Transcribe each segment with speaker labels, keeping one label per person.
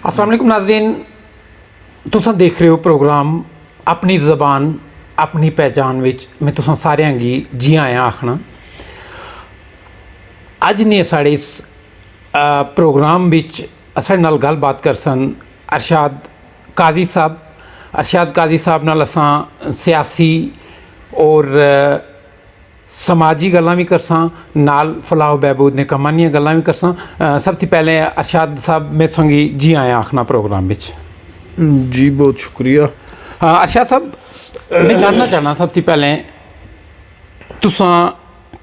Speaker 1: अस्सलाम वालेकुम नाज़रीन, तुसां देख रहे हो प्रोग्राम अपनी ज़बान अपनी पहचान विच मैं तुसां सारियां गी जी आया आखना। अज ने साढ़े इस प्रोग्राम विच साढ़े नाल गलबात करसन अरशाद काजी साहब। अरशाद काजी साहब नाल असां सियासी और समाजी गल्लां भी करसां, नाल फलाह बहबूद ने कम्मां दियां गल्लां भी करसां। सब तो पहले अरशाद साहब मैं तुसेंगी जी आया आखना प्रोग्राम विच।
Speaker 2: जी बहुत शुक्रिया।
Speaker 1: अरशाद साहब, मैं जानना चाहना सब तो पहले तुसां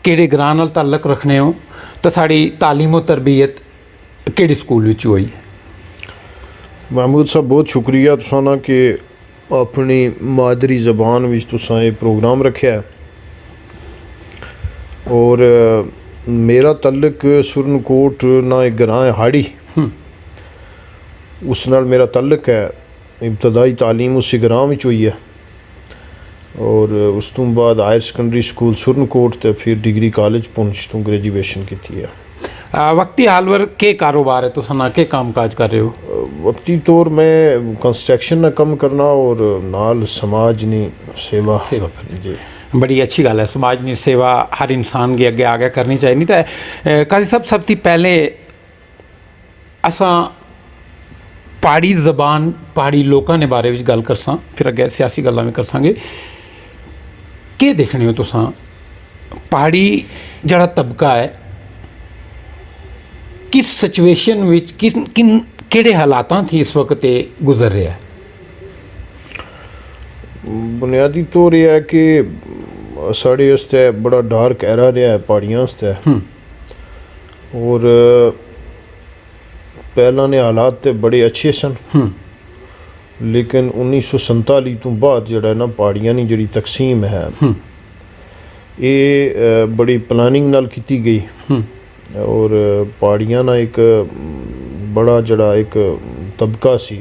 Speaker 1: केड़े ग्रां नाल ताल्लुक रखने हो तो साड़ी तालीम और तरबियत केड़े स्कूल विच होई?
Speaker 2: महमूद साहब बहुत शुक्रिया तुसां ना कि अपनी मादरी ज़बान विच तुसां ये प्रोग्राम रखा है। और मेरा तल्लक सुरनकोट ना एक ग्रां है हाड़ी, उस नाल मेरा तल्लक है। इब्तदाई तालीम उस ग्रां विच हुई है और उस तो बाद हायर सेकेंडरी स्कूल सुरनकोट ते फिर डिग्री कॉलेज पुंछ तो ग्रेजुएशन की है।
Speaker 1: वक्ती हाल वर के कारोबार है तुसां ना, के काम काज कर रहे हो?
Speaker 2: वक्ती तौर मैं कंस्ट्रक्शन ना कम करना और नाल समाज नी सेवा
Speaker 1: कर
Speaker 2: जी।
Speaker 1: बड़ी अच्छी गल है, समाज की सेवा हर इंसान के अगे आगे करनी चाहिए। नहीं तो काजी साहब सब तो पहले असां पहाड़ी जबान पहाड़ी लोगों के बारे में गल करसां, फिर अगे सियासी गल्लां भी करसांगे। के देखने हो तुसां पहाड़ी जड़ा तबका है किस सिचुएशन विच किन केड़े हालातां थी इस वक्त ये गुजर रहा है?
Speaker 2: बुनियादी तौर यह है कि साढ़े आस्ते बड़ा डार्क एरा रहा है पहाड़ियां आस्ते। और पहला ने हालात तो बड़े अच्छे सन, लेकिन 1947 तो बाद जड़ा ना पहाड़ियां नी जड़ी तकसीम है ये बड़ी प्लानिंग नाल की गई। और पहाड़ियां ना एक बड़ा जड़ा एक तबका सी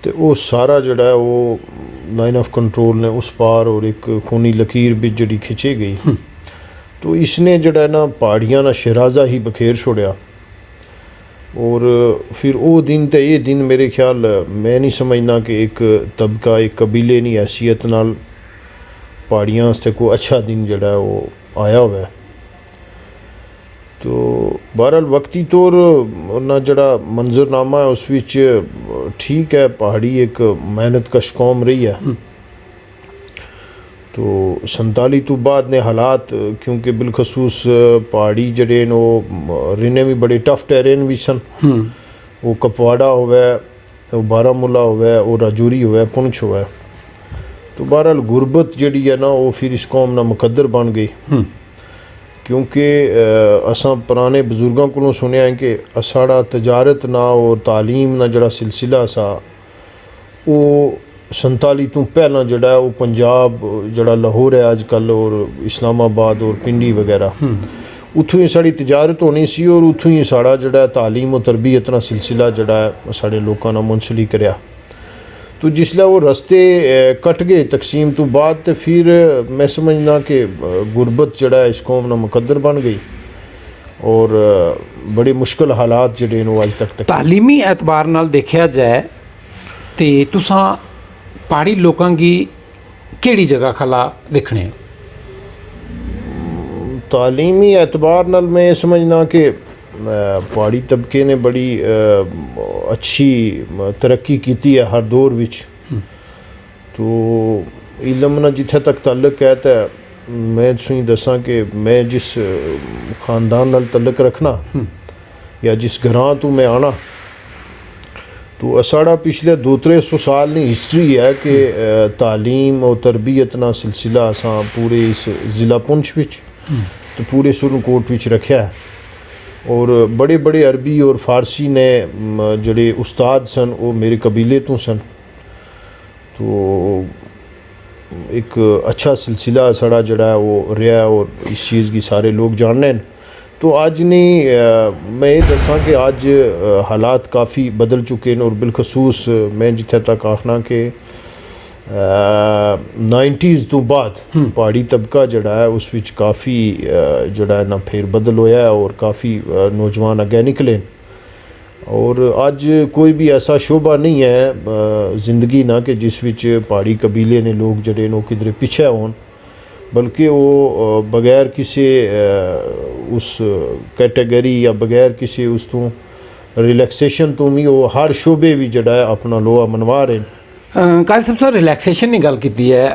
Speaker 2: तो वो सारा जड़ा है वो लाइन ऑफ कंट्रोल ने उस पार और एक खूनी लकीर भी जड़ी खिंची गई। तो इसने जड़ा ना पहाड़ियां ना शराजा ही बखेर छोड़िया। और फिर वो दिन तो ये दिन मेरे ख्याल मैं नहीं समझना कि एक तबका एक कबीले नी हैसियत नाल पहाड़ियां आस्ते कोई अच्छा दिन जड़ा है वो आया हुआ है। तो बहरहाल वक्ती तौर ना जड़ा मंजरनामा है उस विच ठीक है, पहाड़ी एक मेहनत कश कौम रही है। तो 47 तो बाद ने हालात क्योंकि बिलखसूस पहाड़ी जड़े न वो रिने भी बड़े टफ टेरेन भी सन। वो कपवाड़ा होवे, वो बारामूला होवे, वो राजौरी होवे, पुंछ होवे। तो बहरहाल गुरबत जड़ी है ना वो फिर इस कौम ना मुकद्दर बन गई। क्योंकि असां पुराने बुजुर्गों को सुनिया है कि साड़ा तजारत ना और तालीम ना जड़ा सिलसिला सा वो 47 तो पहला जड़ा है वो पंजाब जड़ा लाहौर है अजकल और इस्लामाबाद और पिंडी वगैरह उतों ही साड़ी तजारत होनी सी और उतों ही साड़ा जड़ा तालीम और तरबियत ना सिलसिला जड़ा है साढ़े लोगों ने मुंसलिक करया। तो जिसला वो रस्ते कट गए तकसीम तो बाद तो फिर मैं समझना कि गुरबत जड़ा है इस कौम ना मुकद्दर बन गई और बड़े मुश्किल हालात जड़े नो अज तक
Speaker 1: तालीमी एतबार नाल देखा जाए तो तुसां पहाड़ी लोगों की केड़ी जगह खला देखने?
Speaker 2: तालीमी एतबार नाल मैं समझना कि पहाड़ी तबके ने बड़ी अच्छी तरक्की की है हर दौर विच। तो इलम ना जिथे तक तल्लक है तो मैं तुसीं दसां कि मैं जिस खानदान नाल तल्लक रखना या जिस घरां तो मैं आना तो साड़ा पिछले 200-300 साल नी हिस्ट्री है कि तालीम और तरबियत ना सिलसिला असां पूरे इस ज़िला पुंछ विच तो पूरे सुरनकोट विच रखा है। और बड़े बड़े अरबी और फारसी ने जड़े उस्ताद सन वो मेरे कबीले तो सन। तो एक अच्छा सिलसिला साड़ा जड़ा है वो रहा है और इस चीज़ की सारे लोग जानने। तो अज नहीं मैं ये दसा कि अज हालात काफ़ी बदल चुके हैं और बिलखसूस मैं जिथे तक आखना कि 90s तो बाद पहाड़ी तबका जड़ा है उस विच काफ़ी जड़ा है ना फेर बदल होया है और काफ़ी नौजवान अगे निकले। और अज कोई भी ऐसा शोभा नहीं है जिंदगी ना कि जिस विच पहाड़ी कबीले ने लोग जड़े ने किधरे पिछे होन, बल्कि वो बगैर किसी उस कैटेगरी या बगैर किसी उस तो रिलैक्सेशन तो भी वो हर शोबे भी जड़ा है अपना लोहा मनवा रहे हैं।
Speaker 1: काजी साहब सर रिलैक्सेशन की गल की है।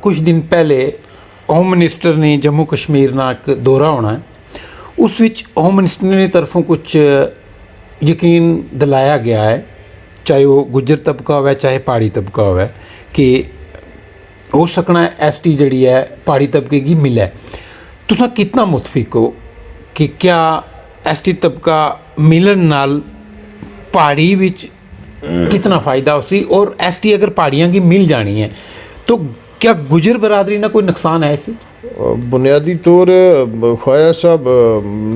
Speaker 1: कुछ दिन पहले होम मिनिस्टर ने जम्मू कश्मीर ना एक दौरा होना है, उस विच होम मिनिस्टर ने तरफों कुछ यकीन दिलाया गया है, चाहे वो गुज्जर तबका हो चाहे पहाड़ी तबका हो, कि हो सकना है ST जड़ी है पहाड़ी तबके की मिले। तुसा कितना मुतफिक हो कि क्या ST तबका मिलन नाल पहाड़ी विच कितना फ़ायदा हो सी, और ST अगर पहाड़ियाँ की मिल जानी है तो क्या गुजर बरादरी ना कोई नुकसान है इस विच?
Speaker 2: बुनियादी तौर ख्वाजा साहब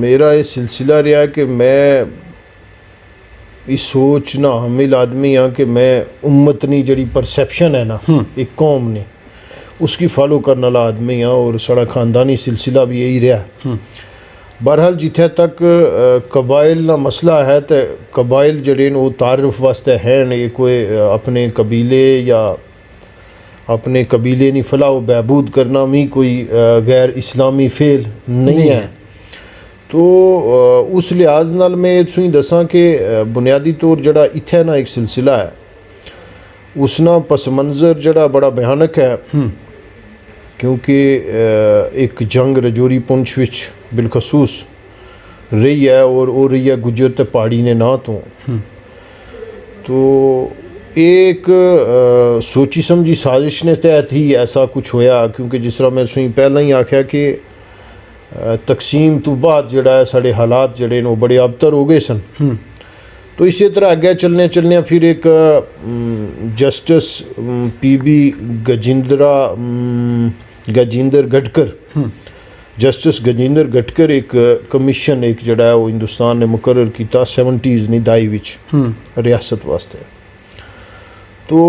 Speaker 2: मेरा ये सिलसिला रहा कि मैं इस सोच ना हामिल आदमी हाँ कि मैं उम्मत नी जड़ी परसैप्शन है ना एक कौम ने उसकी फॉलो करने वाला आदमी हाँ, और साड़ा खानदानी सिलसिला भी यही रहा। बहरहाल जिथे तक कबाइल का मसला है तो कबाइल जड़े वो तारुफ वास्ते हैं ये कोई अपने कबीले या अपने कबीले की फलाह व बहबूद करना भी कोई गैर इस्लामी फेल नहीं है। तो उस लिहाज नाल मैं तुसीं दसां कि बुनियादी तौर जड़ा इत्थे ना एक सिलसिला है उसना पस मंज़र जड़ा बड़ा भयानक है, क्योंकि एक जंग रजौरी पुंछ विच बिलखसूस रही है और वो रही है गुज्जर ते पहाड़ी ने ना तो एक सोची समझी साजिश ने तहत ही ऐसा कुछ होया, क्योंकि जिस तरह मैं तुसीं पहला ही आख्या कि तकसीम तो बाद जड़ा है साढ़े हालात जड़े ने बड़े अबतर हो गए सन। तो इसी तरह अगे चलने फिर एक justice PB Gajendra Gatkar justice Gajendra Gatkar एक कमीशन एक जड़ा है वो हिंदुस्तान ने मुकर्रर किया 70s नी दाई विच रियासत वास्ते। तो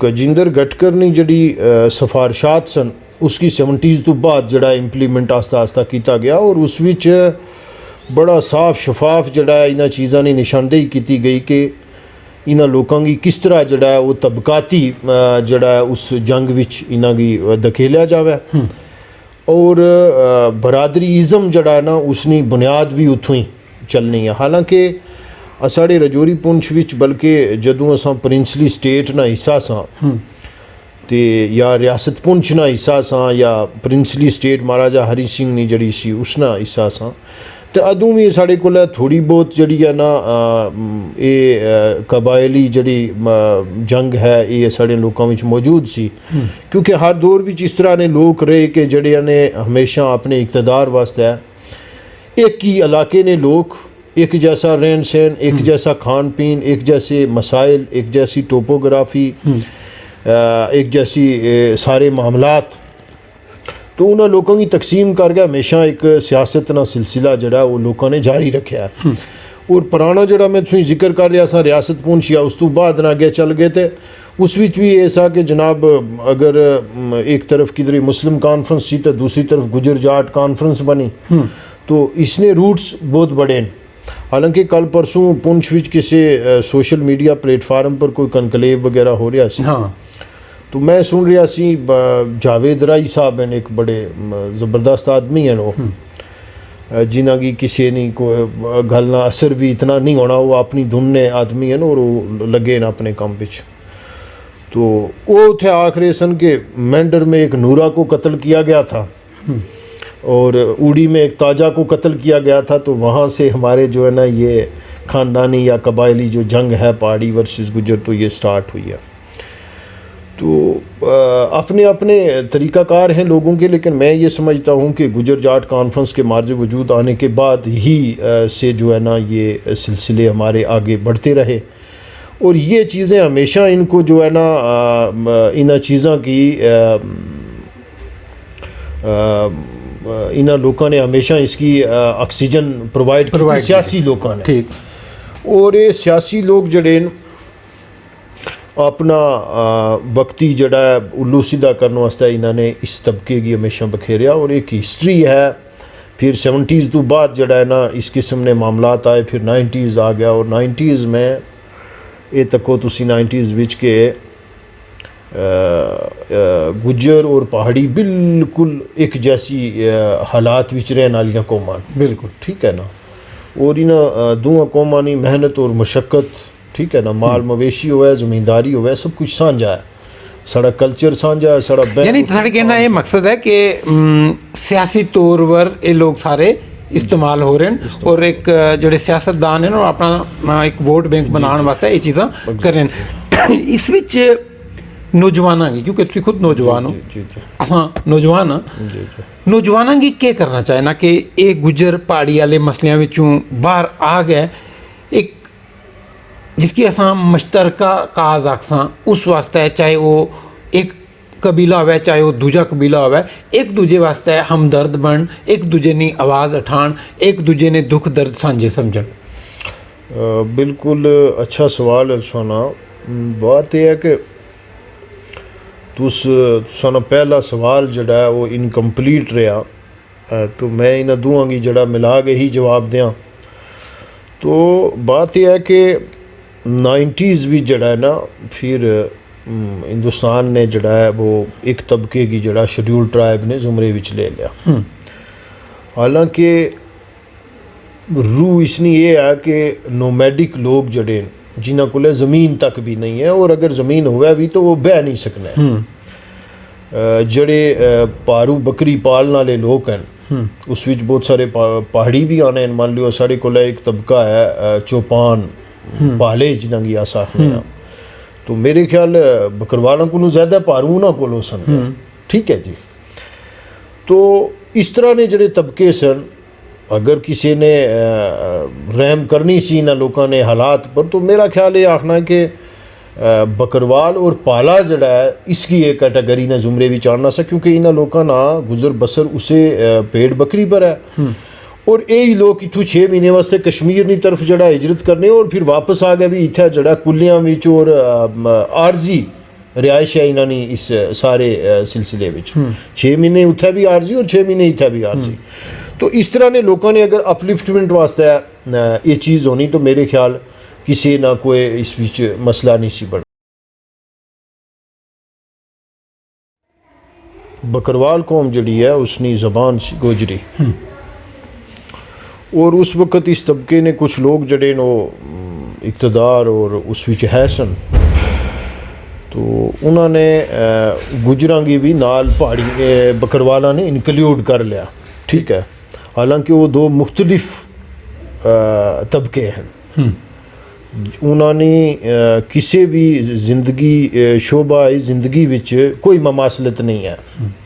Speaker 2: गजेंद्र गटकर ने जड़ी सिफारिशात सन उसकी 70s तो बाद जड़ा इंप्लीमेंट आस्ता आस्ता किया गया, और उस विच बड़ा साफ शफाफ जड़ा है इन्हां चीज़ां की निशानदेही की गई कि इन्हां लोगों की किस तरह जड़ा है वो तबकाती जड़ा है उस जंग विच इन्हां की धकेलिया जावे, और बरादरीइज़म जड़ा है ना उसकी बुनियाद भी उत्थों ही चलनी है। हालांकि साढ़े रजौरी पुंछ विच बल्कि जदों असां प्रिंसली स्टेट ना हिस्सा सां ते या रियासत पुंछ ना हिस्सा सां या प्रिंसली स्टेट महाराजा हरी सिंह ने जड़ी सी उसना हिस्सा सां, तो अदों भी साढ़े कोल थोड़ी बहुत जड़ी है ना ये कबायली जड़ी जंग है ये साढ़े लोगों में मौजूद सी, क्योंकि हर दौर विच इस तरह ने लोग रहे कि जड़े ने हमेशा अपने इकतदार वास्ते एक ही इलाके ने लोग एक जैसा रहन सहन, एक जैसा खान पीन, एक जैसे मसाइल, एक जैसी टोपोग्राफी, एक जैसी सारे मामलात, तो उन्होंने लोगों की तकसीम करके हमेशा एक सियासत ना सिलसिला जड़ा वो लोगों ने जारी रखा। और पुराना जड़ा मैं तुसीं जिक्र कर रहा सा रियासत पुंछ या उस तो बाद ना अगे चल गए थे उस विच भी ऐसा कि जनाब अगर एक तरफ किधर मुस्लिम कॉन्फ्रेंस सी तो दूसरी तरफ गुजर जाट कॉन्फ्रेंस बनी, तो इसने रूट्स बहुत बड़े हैं। हालांकि कल परसों पुंछ विच किसी सोशल मीडिया प्लेटफार्म पर कोई कनकलेव वगैरह हो रहा सी, तो मैं सुन रहा सी जावेद राई साहब हैं एक बड़े ज़बरदस्त आदमी हैं वो, जिन्हों की किसी ने कोई गल ना असर भी इतना नहीं होना, वो अपनी धुन ने आदमी हैं और वो लगे ना अपने काम पिछ। तो वो थे आख रहे सन कि मेंढर में एक नूरा को कत्ल किया गया था और उड़ी में एक ताजा को कत्ल किया गया था, तो वहाँ से हमारे जो है ना ये ख़ानदानी या कबायली जो जंग है पहाड़ी वर्सेस गुजर तो ये स्टार्ट हुई है। तो अपने अपने तरीक़ाकार हैं लोगों के, लेकिन मैं ये समझता हूँ कि गुजर जाट कॉन्फ्रेंस के मार्ज वजूद आने के बाद ही से जो है ना ये सिलसिले हमारे आगे बढ़ते रहे, और ये चीज़ें हमेशा इनको जो है ना इन चीज़ों की इन लोगों ने हमेशा इसकी ऑक्सीजन प्रोवाइड की सियासी लोगों ने, ठीक, और ये सियासी लोग जड़े अपना वक्ती जड़ा उल्लू सीधा करने वास्ते इन्होंने इस तबके की हमेशा बखेरिया, और एक हिस्ट्री है फिर 70s तो बाद जड़ा है ना इस किस्म ने मामलात आए, फिर 90s आ गया, और 90s में ये तको तुसी 90s विच के गुज्जर और पहाड़ी बिल्कुल एक जैसी हालात विच रहने वाली कौमां,
Speaker 1: बिल्कुल
Speaker 2: ठीक है ना। और इन दोवां कौमां की मेहनत और मशक्क़त, ठीक है ना, माल मवेशी होवे, ज़मींदारी होवे, सब कुछ सांझा है, साड़ा कल्चर सांझा है, साड़ा
Speaker 1: यानी साढ़े कहना ये मकसद है कि सियासी तौर पर ये लोग सारे इस्तेमाल हो रहे हैं, और एक ਜਿਹੜੇ ਸਿਆਸਤਦਾਨ ਨੇ ਉਹ ਆਪਣਾ ਇੱਕ ਵੋਟ ਬੈਂਕ ਬਣਾਉਣ ਵਾਸਤੇ ਇਹ ਚੀਜ਼ਾਂ ਕਰ ਰਹੇ ਨੇ। ਇਸ ਵਿੱਚ ਨੌਜਵਾਨਾਂ की, क्योंकि तुम खुद नौजवान हो, असां नौजवान हाँ, नौजवानों की क्या करना चाहना कि ये गुजर पहाड़ी वाले मसलियां विचों बाहर आ गए, एक जिसकी असां मुश्तरका काज आखसां उस वास्ते, चाहे वो एक कबीला होवे चाहे वो दूजा कबीला होवे, एक दूजे वास्ते हमदर्द बन, एक दूजे की आवाज़ उठान, एक दूजे ने दुख दर्द सांझे समझन।
Speaker 2: बिल्कुल अच्छा सवाल है सोना। बात यह है कि तुसाना पहला सवाल जड़ा है वो इनकम्पलीट रहा, तो मैं इन दोवां की जड़ा मिला के ही जवाब दें। तो बात यह है कि 90s भी जड़ा है ना, फिर हिंदुस्तान ने जड़ा है वो एक तबके की जड़ा शेड्यूल ट्राइब ने जुमरे विच ले लिया। हालांकि रूह इसनी ये है कि नोमैडिक लोग जड़े जिन्हों को ज़मीन तक भी नहीं है, और अगर ज़मीन होवे भी तो वो बह नहीं सकना है। जड़े पारू बकरी पालने वाले लोग हैं उस विच बहुत सारे पहाड़ी भी आने हैं। मान लियो साढ़े को एक तबका है चौपान पाले जिन्हों की अस आखने, तो मेरे ख्याल बकरवालों को ज़्यादा पारू ना को सन, ठीक है जी। तो इस तरह ने जड़े तबके सन, अगर किसी ने रहम करनी सी ना लोगों ने हालात पर, तो मेरा ख्याल ये आखना है कि बकरवाल और पाला जड़ा है इसकी एक कैटेगरी ने जुमरे भी चाड़ना सा, क्योंकि इन्होंने लोगों ना गुजर बसर उसे पेड़ बकरी पर है। और यही लोग इतों 6 महीने वास्ते कश्मीर की तरफ जड़ा हिजरत करने, और फिर वापस आ गए भी इतना जड़ा कुलियां विच और आरजी रिहाइश है इन्होंने इस सारे सिलसिले में। 6 महीने उत्थे भी आरजी और 6 महीने इतना भी आरजी। तो इस तरह ने लोगों ने अगर अपलिफ्टमेंट वास्ते ये चीज़ होनी, तो मेरे ख्याल किसी ना कोई इस बीच मसला नहीं सी बन। बकरवाल कौम जड़ी है उसकी ज़बान सी गोजरी, और उस वक़्त इस तबके ने कुछ लोग जड़े नो इक़्तिदार और उस विच है सन, तो उन्होंने गुजरां की भी नाल पहाड़ी बकरवाला ने इंक्लूड कर लिया, ठीक है। हालांकि वो दो मुख्तलिफ तबके हैं। उन्होंने किसी भी ज़िंदगी शोबा ज़िंदगी विच कोई ममासलत नहीं है,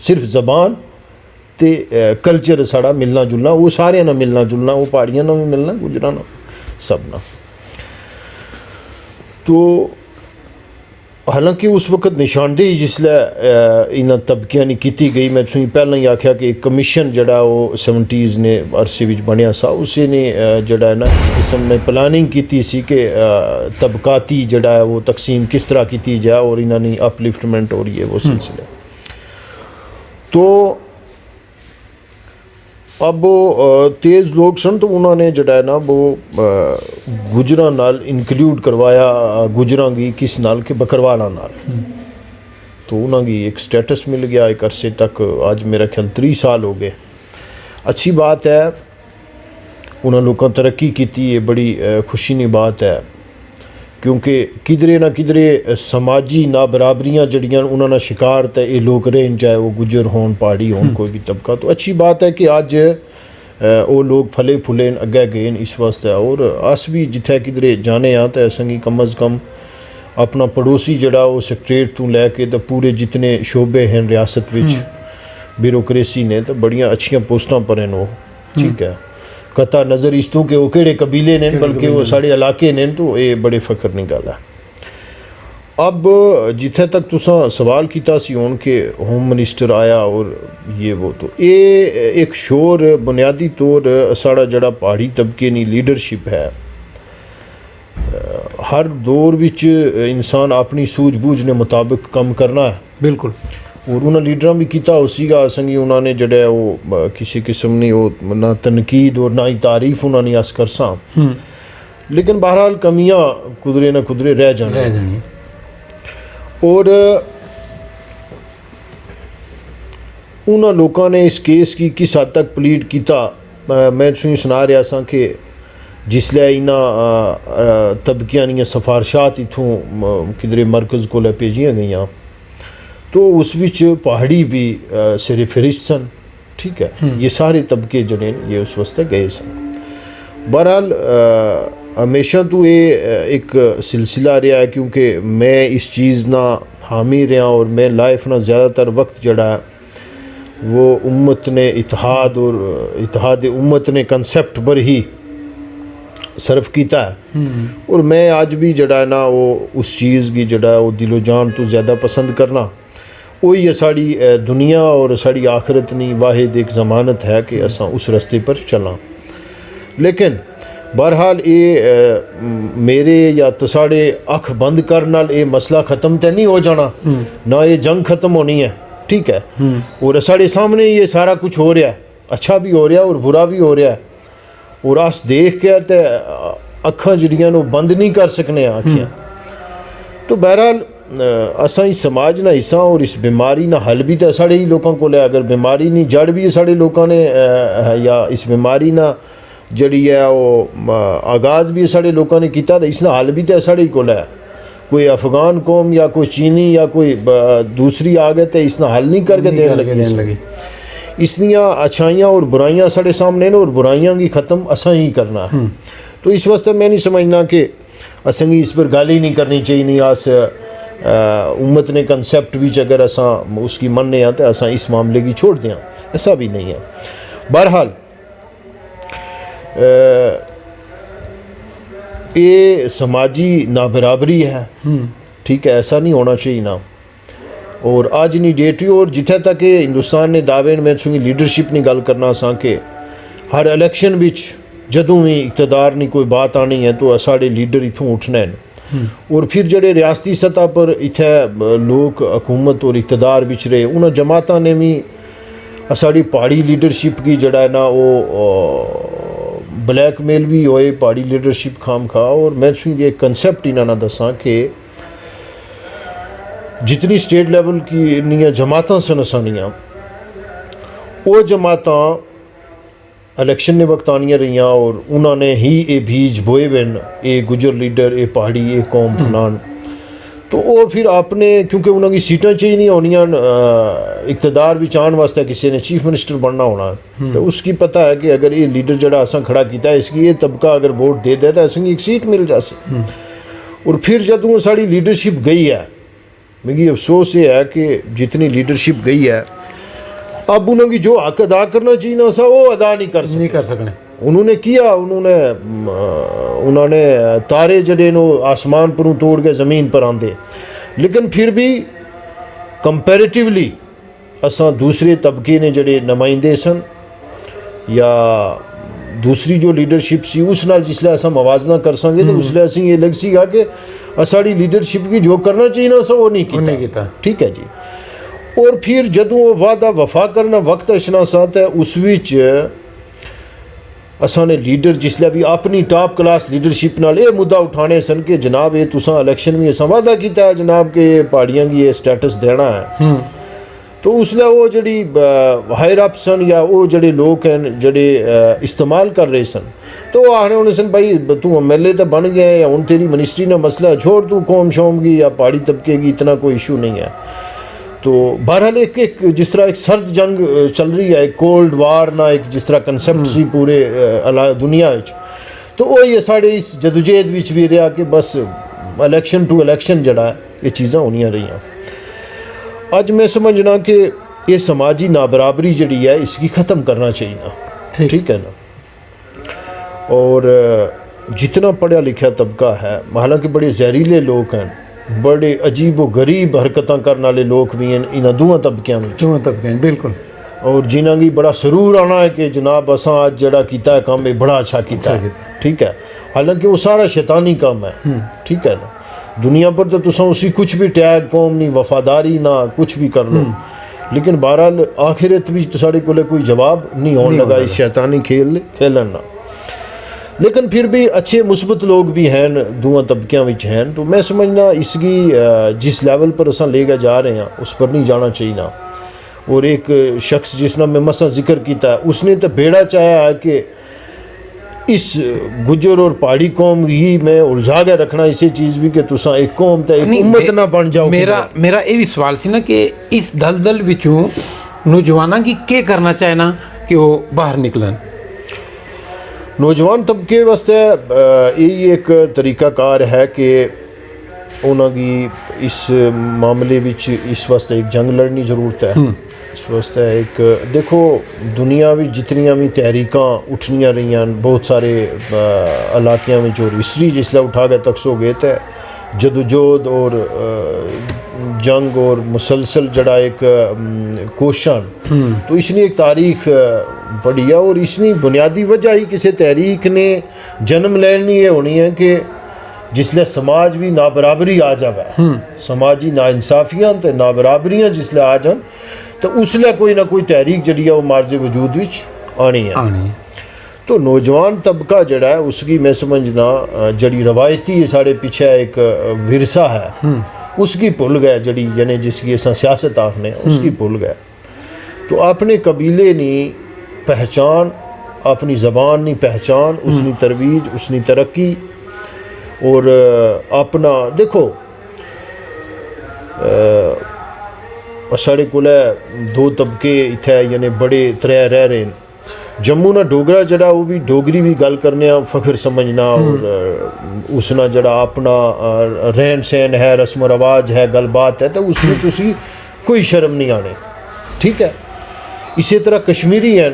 Speaker 2: सिर्फ ज़बान ते कल्चर साड़ा मिलना जुलना, वो सारे ना मिलना जुलना, वो पहाड़ियां ना भी मिलना, गुजरां ना सब ना। तो हालांकि उस वक्त निशानदेही जिसलै इन तबकियां ने की गई, मैं तुसें पहले ही आख्या कि एक कमीशन जड़ा वो 70s ने अरसे विच बनिया सा, उसे ने जड़ा है ना इस किस्म ने प्लानिंग की सी कि तबकाती जड़ा है वो तकसीम किस तरह की जाए, और इन्होंने अपलिफ्टमेंट और ये वो सिलसिले। तो अब तेज़ लोग सन, तो उन्होंने जड़ा है ना वो गुजरां नाल इंक्लूड करवाया गुजरां की किस नाल के बकरवाला नाल, तो उन्होंने एक स्टेटस मिल गया एक अरसे तक। आज मेरा ख्याल 3 साल हो गए। अच्छी बात है, उन्होंने लोगों तरक्की की, ये बड़ी खुशी की बात है, क्योंकि किधरे ना किधरे समाजी ना बराबरियाँ जड़ियाँ उन्होंने शिकार तो ये लोग रहें, चाहे वो गुजर होन पहाड़ी होन कोई भी तबका। तो अच्छी बात है कि अज वो लोग फले फुले अगे गए इस वास्ते, और अस भी जिथे किधरे जाने तो असंगी कम अज़ कम अपना पड़ोसी जड़ा वो सेक्रेटरीट तो लैके तो पूरे जितने शोबे हैं रियासत विच ब्यूरोक्रेसी ने, तो बड़ियाँ अच्छियाँ पोस्टां पर हैं वो, ठीक है। कता नज़र इस तू कि वो केड़े कबीले ने, बल्कि वो साढ़े इलाके ने, तो ये बड़े फ़ख्र की गल है। अब जिथे तक तुसा सवाल किया सी हुण कि होम मिनिस्टर आया और ये वो, तो ये एक शोर बुनियादी तौर साड़ा जड़ा पहाड़ी तबके की लीडरशिप है। हर दौर विच इंसान अपनी सूझबूझ ने मुताबिक काम करना है,
Speaker 1: बिल्कुल।
Speaker 2: ਔਰ ਉਹਨਾਂ ਲੀਡਰਾਂ ਵੀ ਕੀਤਾ ਹੋ ਸੀਗਾ ਸੰਗੀ ਉਹਨਾਂ ਨੇ ਜਿਹੜਾ ਉਹ ਕਿਸੇ ਕਿਸਮ ਦੀ ਉਹ ਨਾ ਤਨਕੀਦ ਔਰ ਨਾ ਹੀ ਤਾਰੀਫ ਉਹਨਾਂ ਨੇ ਅਸ ਕਰਸਾਂ ਲੇਕਿਨ ਬਹਰਾਲ ਕਮੀਆਂ ਕੁਦਰੇ ਨਾ ਕੁਦਰੇ ਰਹਿ ਜਾਣੀਆਂ ਔਰ ਉਹਨਾਂ ਲੋਕਾਂ ਨੇ ਇਸ ਕੇਸ ਕੀ ਕਿਸ ਹੱਦ ਤੱਕ ਪਲੀਡ ਕੀਤਾ ਮੈਂ ਤੁਹਾਨੂੰ ਸੁਣਾ ਰਿਹਾ ਸਾਂ ਕਿ जिसलै इन्हां तबकियां दियां सिफारिशात इत्थों किधरे मरकज़ कोला भेजियां गईयां तो उस विच पहाड़ी भी सिरे फहरिस्त सन ठीक है ये सारे तबके जड़े ये उस वास्ते गए सन बहरहाल हमेशा तो ये एक सिलसिला रहा है क्योंकि मैं इस चीज़ ना हामी रहा और मैं लाइफ ना ज़्यादातर वक्त जड़ा वो उम्मत ने इत्तेहाद और इत्तेहाद उम्मत ने कंसेप्ट पर ही सर्फ किया है और मैं आज भी जड़ा ना वो उस चीज़ की जड़ा वो दिलो जान तो ज़्यादा पसंद करना वही है साड़ी दुनिया और साड़ी आखिरत नहीं वाहिद एक ज़मानत है कि असा उस रास्ते पर चला लेकिन बहरहाल ये मेरे या तसाड़े अख बंद कर नाल ये मसला ख़त्म तो नहीं हो जाना ना ये जंग ख़त्म होनी है ठीक है और साढ़े सामने ये सारा कुछ हो रहा है अच्छा भी हो रहा है और बुरा भी हो रहा है और अस देख के तो अखा जड़ियां बंद नहीं कर सकने आखियां तो बहरहाल असा ही समाज ना हिस्सा और इस बीमारी ना हल भी तो साढ़े ही लोगों को है अगर बीमारी नहीं जड़ भी साढ़े लोगों ने या इस बीमारी ना जड़ी है वो आगाज़ भी साढ़े लोगों ने किया तो इसना हल भी तो साढ़े ही को है कोई अफगान कौम या कोई चीनी या कोई दूसरी आ गए तो इसना हल नहीं करके देने लगी इसलिए अच्छाइयाँ और बुराइयाँ साढ़े सामने और बुराइयाँ की ख़त्म असा ही करना है तो इस वास्ते मैं नहीं समझना कि असेंगी इस पर गाली नहीं करनी चाहिए नहीं अस उम्मत ने कंसेप्ट भी अगर असा उसकी मनने तो असा इस मामले की छोड़ दें ऐसा भी नहीं है बहरहाल ये समाजी नाबराबरी है ठीक है ऐसा नहीं होना चाहिए ना और अज नहीं डेट और जिथे तक हिंदुस्तान ने दावे में सुनी लीडरशिप नहीं गल करना सा कि हर इलैक्शन विच जदों भी इकतदार नहीं कोई बात आनी है तो साढ़े लीडर इत्थों उठने और फिर जड़े रियासती सतह पर इत्थे लोग हुकूमत और इकतदार विच रहे उन्होंने जमातां ने भी साड़ी पहाड़ी लीडरशिप की जड़ा है ना वो ब्लैकमेल भी होए पहाड़ी लीडरशिप खाम खा और मैं सुनी एक कंसेप्ट इन्होंने दसा कि जितनी स्टेट लेवल की इन्नियां जमातां सन असानियां वो जमातां इलेक्शन ने वक्त आनियां रही और उन्होंने ही ये बीज बोए बन ये गुजर लीडर ये पहाड़ी ये कौम फलान तो वो फिर आपने क्योंकि उन्होंने सीटां चाहिए होनियां इकतदार विच आने वास्ते किसी ने चीफ मिनिस्टर बनना होना तो उसकी पता है कि अगर ये लीडर जड़ा असा खड़ा किया इसकी ये तबका अगर वोट दे दे तो असेंगी एक सीट मिल जाए और फिर जदों साड़ी लीडरशिप गई है मेरी अफसोस ये है कि जितनी लीडरशिप गई है अब उन्होंने जो हक अदा करना चाहिए ना सा वो अदा नहीं कर सकने उन्होंने किया उन्होंने तारे जड़े नो आसमान पर तोड़ के ज़मीन पर आंदे लेकिन फिर भी कंपैरेटिवली असा दूसरे तबके ने जड़े नुमाइंदे सन या दूसरी जो लीडरशिप सी उस नाल जिसले असा मवाजना कर सकें तो उसले असी ये लग सीगा कि साड़ी लीडरशिप की जो करना चाहिए ना सो वो नहीं किया ठीक है जी और फिर जदों वो वादा वफा करना वक्त अचना साथ है उस विच असा ने लीडर जिसले भी अपनी टॉप क्लास लीडरशिप नाल ये मुद्दा उठाने सन कि जनाब ये तुसा इलेक्शन में असा वादा किया है जनाब के पहाड़ियां की ये स्टेटस देना है तो उसले वो जड़ी हायर अप सन या वो जड़े लोग हैं जड़े इस्तेमाल कर रहे सन तो वो आने होने सन भाई तू MLA तो बन गया या उन तेरी मिनिस्ट्री ने मसला छोड़ तू कौम शौम की या पहाड़ी तबके की इतना कोई इशू नहीं है तो बहरहाल एक जिस तरह एक सर्द जंग चल रही है एक कोल्ड वार ना एक जिस तरह कंसेप्ट सी पूरे दुनिया तो वो ये साढ़े इस जदोजहद विच भी रहा कि बस इलेक्शन टू इलेक्शन जड़ा ये चीज़ां होनियां रही अज मैं समझना कि ये समाजी नाबराबरी जड़ी है इसकी ख़त्म करना चाहिए ना ठीक है ना और जितना पढ़ा लिखा तबका है हालांकि बड़े जहरीले लोग हैं बड़े अजीब व गरीब हरकतां करने वाले लोग भी हैं इन्हां दोवां तबकियां
Speaker 1: बिल्कुल
Speaker 2: और जिन्हां गी बड़ा सरूर आना है कि जनाब असां अज जड़ा कीता है काम बड़ा अच्छा कीता है ठीक है हालांकि वो सारा शैतानी काम है ठीक है ना दुनिया पर तो तुसा उसी कुछ भी टैग कौम नहीं वफादारी ना कुछ भी कर लो लेकिन बहरहाल आखिरत भी तो साढ़े कोले कोई जवाब नहीं होने लगा इस शैतानी खेल खेलन ना। लेकिन फिर भी अच्छे मुस्बत लोग भी हैं दुआ तबकियां विच हैं, तो मैं समझना इसकी जिस लेवल पर असा ले जा रहे हैं उस पर नहीं जाना चाहिए ना। और एक शख्स जिसने मैं मसा जिक्र किया उसने तो बेड़ा चाहा है कि इस गुजर और पहाड़ी कौम ही में उलझा के रखना इसी चीज़ भी कि तुसा एक कौम तो एक उम्मत ना बन जाओ।
Speaker 1: मेरा ये भी सवाल सी ना कि इस दलदल विचों नौजवानों की क्या करना चाहना कि वो बाहर निकलन।
Speaker 2: नौजवान तबके वास्ते यही एक तरीकाकार है कि उन्होंने इस मामले विच इस वास्ते एक जंग लड़नी ज़रूरत है। इस वास्ते एक देखो दुनिया में जितनियां भी तहरीकां उठनियां रही बहुत सारे इलाकों में और हिस्ट्री जिसला उठा के तकसोगे तो जदोजहद और जंग और मुसलसल जड़ा एक क्वेश्चन तो इसने एक तारीख पढ़ी है और इसकी बुनियादी वजह ही किसी तहरीक ने जन्म लेनी है होनी है कि जिसले समाज भी नाबराबरी आ जाए, समाजी नाइंसाफियां तो नाबराबरियां जिसले आ जान तो उसले कोई ना कोई तहरीक जड़ी है वो मार्ज वजूद विच आनी है। तो नौजवान तबका जड़ा है उसकी मैं समझना जड़ी रवायती साढ़े पीछे एक विरसा है उसकी भुल गए जड़ी यानी जिसकी असा सियासत आखने उसकी भुल गए। तो अपने कबीले नी पहचान, अपनी ज़बान नी पहचान, उसकी तरवीज, उसकी तरक्की और अपना देखो साढ़े कोल दो तबके इत्थै यानी बड़े त्रै रह रहे हैं। जम्मू ना डोगरा जड़ा वो भी डोगरी भी गल करने फखर समझना और उसना जड़ा अपना रहन सहन है, रस्म रवाज है, गलबात है तो उसमें उसी कोई शर्म नहीं आने। ठीक है, इसी तरह कश्मीरी हैं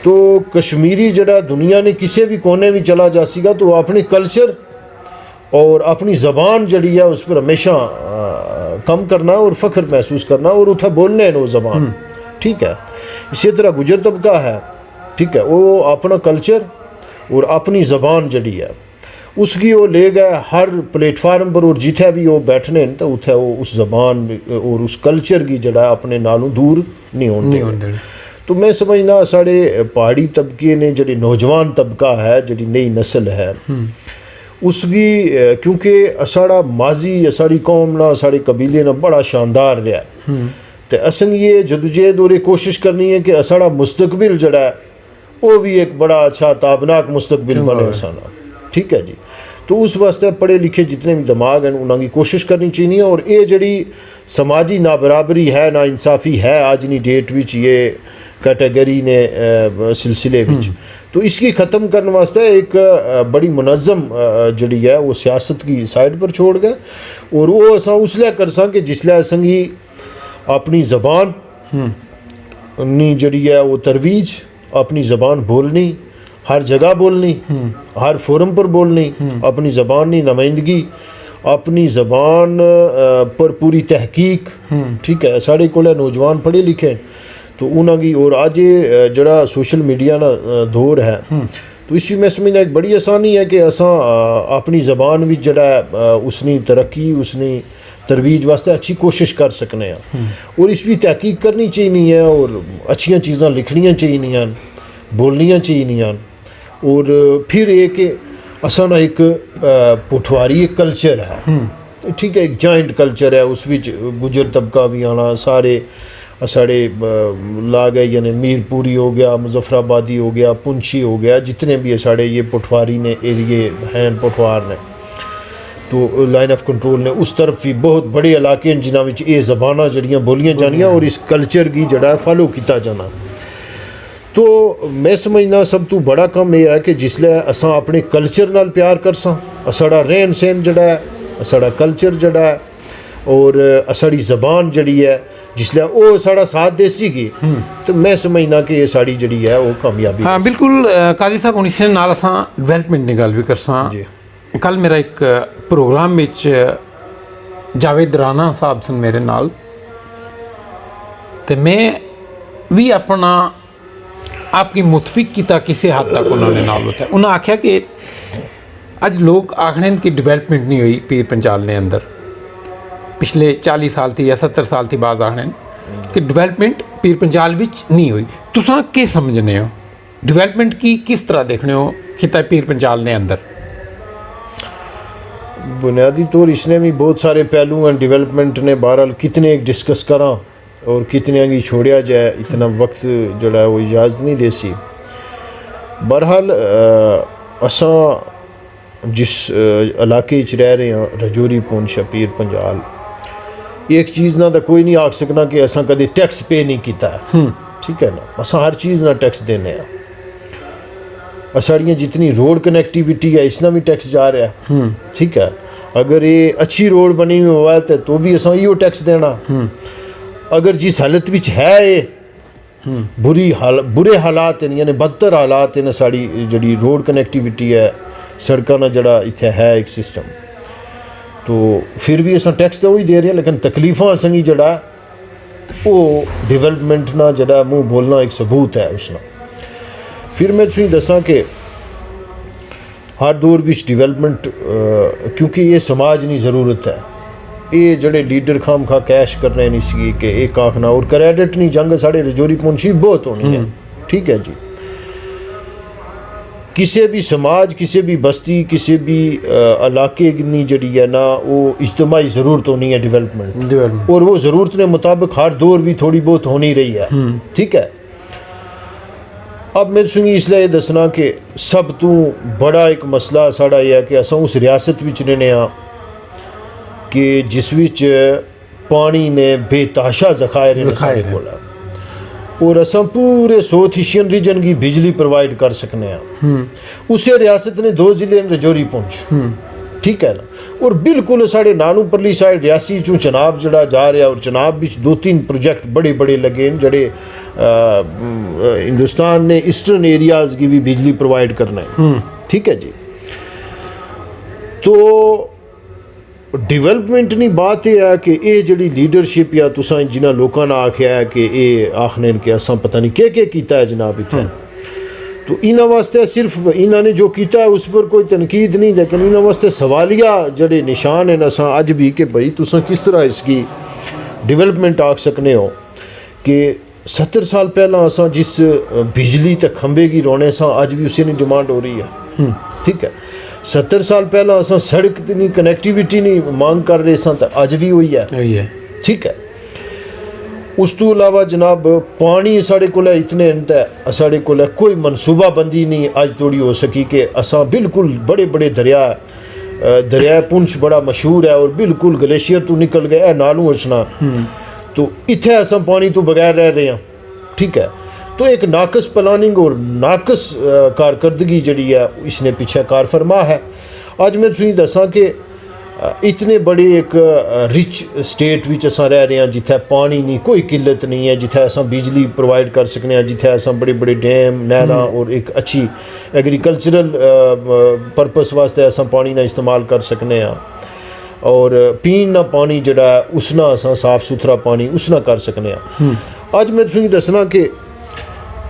Speaker 2: तो कश्मीरी जड़ा दुनिया ने किसी भी कोने में चला जा सीगा तो अपने कल्चर और अपनी ज़बान जड़ी है उस पर हमेशा कम करना और फ़ख्र महसूस करना और उठा बोलने है वो ज़बान। ठीक है, इसी तरह गुजर तबका है, ठीक है, वो अपना कल्चर और अपनी ज़बान जड़ी है उसकी वो ले गए हर प्लेटफार्म पर और जिथे भी वो बैठने तो उथे वो उस ज़बान और उस कल्चर की जड़ा अपने नालों दूर नहीं होने। तो मैं समझना साढ़े पहाड़ी तबके ने जड़ी नौजवान तबका है जड़ी नई नस्ल है उसकी क्योंकि साड़ा माजी साड़ी कौम ना साढ़े कबीले ना बड़ा शानदार रहा तो असन ये जदोजहद और कोशिश करनी है कि साड़ा मुस्तकबिल जड़ा है वो भी एक बड़ा अच्छा ताबनाक मुस्तकबिल बने असाना। ठीक है जी, तो उस वास्ते पढ़े लिखे जितने भी दिमाग हैं उन्होंने कोशिश करनी चाहिए और ये जड़ी समाजी नाबराबरी है ना इंसाफ़ी है आज की डेट विच ये कैटेगरी ने सिलसिले विच तो इसकी ख़त्म करने वास्ते एक बड़ी मुनज़्ज़म जड़ी है वो सियासत की साइड पर छोड़ गए और वो असा उसले कर सा कि जिसले असंगी अपनी ज़बान नी जड़ी है वो तरवीज अपनी ज़बान बोलनी हर जगह बोलनी हर फोरम पर बोलनी अपनी ज़बान की नुमाइंदगी अपनी ज़बान पर पूरी तहकीक। ठीक है, साढ़े कोल नौजवान पढ़े लिखे तो उन्होंने और आज ये जड़ा सोशल मीडिया ना दौर है तो इसी में समझना एक बड़ी आसानी है कि असा अपनी ज़बान भी जड़ा उसनी तरक्की उसनी तरवीज वास्ते अच्छी कोशिश कर सकने हैं और इस भी तहकीक करनी चाहिए है और अच्छियाँ चीज़ां लिखनियाँ चाहिए बोलनियाँ चाहिए और फिर ये कि असा ना एक पुठवारी एक कल्चर है। ठीक है, एक जॉइंट कल्चर है उस विच गुजर तबका भी आना सारे साढ़े ला गए यानी मीरपुरी हो गया, मुजफ्फराबादी हो गया, पुंछी हो गया, जितने भी साढ़े ये पुठवारी ने एरिए हैं पुठवार ने तो लाइन ऑफ कंट्रोल ने उस तरफ भी बहुत बड़े इलाके हैं जिन्होंने ये ज़बाना जड़ियाँ बोलियाँ जानियाँ और इस कल्चर की जड़ा फॉलो किया जाना। तो मैं समझना सब तो बड़ा काम यह है कि जिसले असा अपने कल्चर नाल प्यार कर साड़ा रहन सहन जड़ा है साड़ा कल्चर जड़ा है और साड़ी ज़बान जड़ी है जिसले वो साड़ा साथ देसी की तो मैं समझना कि ये साड़ी जड़ी है वो कामयाबी।
Speaker 1: हाँ बिल्कुल काजी साहब हूँ इसने नाल असा डिवेलपमेंट की गल भी कर सा। कल मेरा एक प्रोग्राम में जावेद राना साहब सन मेरे नाल तो मैं भी अपना आपकी मुतफिक किया किसी हद तक उन्होंने नाल होता है। उन्हें आख्या कि अज लोग आखने की डिवेलपमेंट नहीं हुई पीर पंचाल ने अंदर पिछले 40 साल थी या 70 साल थी बाद आखने ਕਿ ਡਿਵੈਲਪਮੈਂਟ ਪੀਰ ਪੰਜਾਲ ਵਿੱਚ ਨਹੀਂ ਹੋਈ। ਤੁਸੀਂ ਕੀ ਸਮਝਦੇ ਹੋ ਡਿਵੈਲਪਮੈਂਟ की किस तरह देखने हो खिता पीर पंजाल ने अंदर?
Speaker 2: बुनियादी तौर इसने भी बहुत सारे पहलू हैं डेवलपमेंट ने, बहरहाल कितने एक डिस्कस करा और कितने की छोड़िया जाए, इतना वक्त जड़ा वो इजाज़त नहीं देसी। बहरहाल असा जिस इलाके च रह रहे हैं रजौरी पुंछ पीर पंजाल, एक चीज़ ना तो कोई नहीं आख सकना कि असा कदे टैक्स पे नहीं किया है, ठीक है ना। असा हर चीज़ ना टैक्स देने हैं। साड़ियाँ जितनी रोड कनेक्टिविटी है इसना भी टैक्स जा रहा है, ठीक है। अगर ये अच्छी रोड बनी हुई हुआ है तो भी असा इो टैक्स देना। अगर जिस हालत विच है ये बुरे हालात हैं, यानी बदतर हालात हैं साड़ी जड़ी रोड कनेक्टिविटी है, सड़कों ना जड़ा इत्थे है एक सिस्टम, तो फिर भी असा टैक्स तो वही दे रहे हैं, लेकिन तकलीफा असंगी जड़ा वो डिवेलपमेंट ना जड़ा मुँह बोलना एक सबूत है उसना। फिर मैं तुझे दसा कि हर दौर विच डिवेलपमेंट क्योंकि ये समाज की ज़रूरत है, ये जड़े लीडर खाम खा कैश कर रहे नहीं सी कि एक आखना और क्रेडिट नहीं जंग साढ़े रजौरी पुंछी बहुत होनी है, ठीक है जी। किसी भी समाज, किसी भी बस्ती, किसी भी इलाके की जड़ी है ना वो इज्तमाही ज़रूरत होनी है डिवेलपमेंट, और वो ज़रूरत के मुताबिक हर दौर भी थोड़ी बहुत होनी रही है, ठीक है। अब मैं तुसेंगी इसलिए दसना कि सब तो बड़ा एक मसला साड़ा यह है कि अस उस रियासत विच रहने कि जिस विच पानी ने बेतहाशा ज़खायर और अस पूरे साउथ एशियन रीजन की बिजली प्रोवाइड कर सकने हैं। उसे रियासत ने 2 ज़िले रजौरी पुंछ, ठीक है ना, और बिल्कुल साढ़े नानू परली साइड रियासी चूँ चनाब जड़ा जा रहा, और चनाब बिच 2-3 प्रोजेक्ट बड़े बड़े लगे हैं जड़े हिंदुस्तान ने ईस्टर्न एरियाज़ की भी बिजली प्रोवाइड करना है, ठीक है जी। तो डिवेलपमेंट की बात यह है कि ये जड़ी लीडरशिप या तुसा जिन्होंने लोगों ने आख्या है कि ये आखने कि असा पता नहीं क्या किया है जनाब इतना, तो इन्होंने वास्ते सिर्फ इन्होंने जो किया है उस पर कोई तनकीद नहीं, लेकिन इन्होंने वास्ते सवालिया जड़े निशान हैं असा अज भी कि भाई तुसा किस तरह इसकी डिवेलपमेंट आख सकने हो कि 70 साल पहला असा जिस बिजली तक खंबे की रोने सा अज भी उसी की डिमांड हो रही है, ठीक है। 70 साल पहला असा सड़क नहीं कनेक्टिविटी नहीं मांग कर रहे सा, तो अज भी हुई है, ठीक है। उस तो अलावा जनाब पानी साढ़े को इतने साढ़े को कोई मनसूबाबंदी नहीं अज तोड़ी हो सकी कि असा बिल्कुल बड़े बड़े दरिया पुंछ बड़ा मशहूर है और बिल्कुल ग्लेशियर तो निकल गया नालों अचना, तो इत्थे असा पानी तो बगैर रह रहे हैं, ठीक है। तो एक नाकस प्लानिंग और नाकस कारकर्दगी जड़ी है इसने पीछे कार फरमा है। आज मैं तुझे दसा कि इतने बड़े एक रिच स्टेट विच असां रह रहे हैं जिथे पानी नहीं कोई किल्लत नहीं है, जिथे असां बिजली प्रोवाइड कर सकने हैं, जिथे असां बड़े बड़े डैम नहरां और एक अच्छी एग्रीकल्चरल परपस वास्ते असां पानी का इस्तेमाल कर सकने हैं, और पीना पानी जड़ा उसना असां साफ सुथरा पानी उसना कर सकने हैं। अज मैं तुसेंगी दसना कि